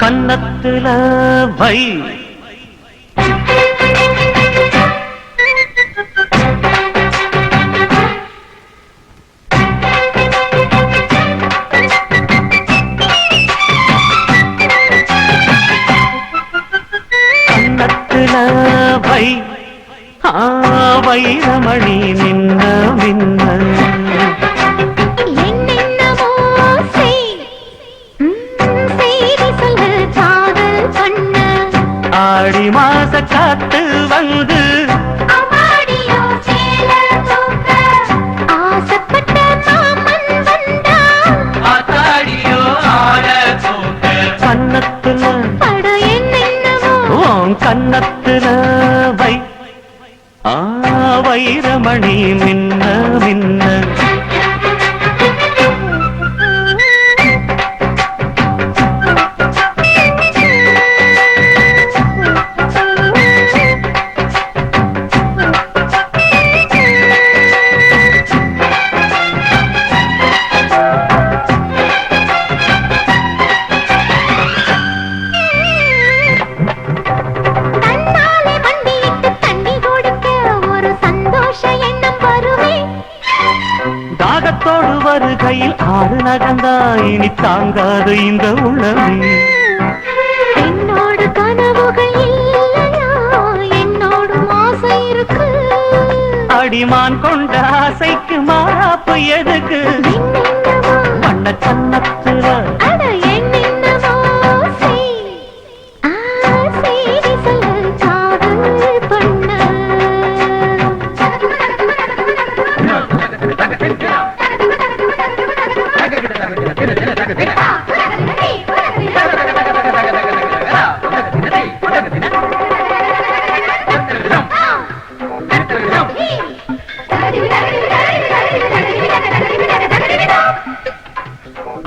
கன்னத்துல வை கன்னத்துல வை வைரமணி நின்ன மின்ன ஆடி மாச காத்து வந்து ஆசைப்பட்ட மாமன் வந்தா கன்னத்துல பட என்னவோ கன்னத்துல வை வைரமணி மின்ன மின்ன தாகத்தோடு வருகையில் ஆறு நகந்தா இனி தாங்காது இந்த உளமே என்னோடு கனவுகள் இல்லையா என்னோடு ஆசை இருக்கு அடிமான் கொண்ட ஆசைக்கு மாறாப்பு எதுக்கு வண்ண கன்னத்துல அட என்னவோ செய்தி சொல்ல காதல் பண்ண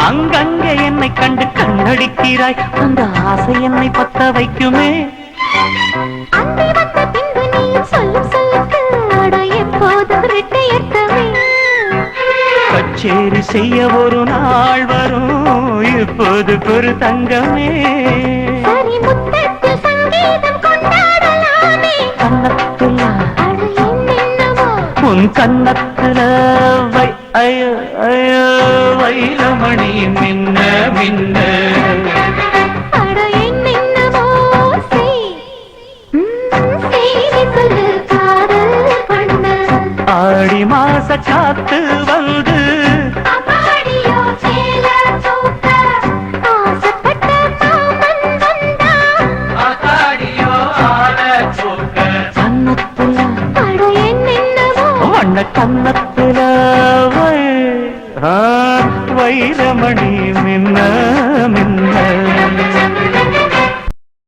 அங்கங்கே என்னை கண்டு கண்ணடிக்கிறாய் அந்த ஆசை என்னை பத்த வைக்குமே அந்தி வந்த பின்பு நீயும் சொல்லும் சொல்லுக்கு அட எப்போதும் ரெட்டையத்தமே கச்சேரி செய்ய ஒரு நாள் வரும் இப்போது ஒரு தங்கமே சரி முத்தத்தில் சங்கீதம் கொண்டாடலாமே கன்னத்துல அட என்னவோ உன் கன்னத்துல வை ஐயோ ஐயோ வைரமணி மின்ன மின்ன அட என்னவோ செய்தி சொல்லு காதல் பண்ண ஆடி மாச காத்து வந்து அம்மாடியோ சேல தூக்க ஆசைப்பட்ட மாமன் வந்தா கன்னத்துல அட என்னவோ வண்ண கன்னத்துல வைரமணி மின்ன மின்ன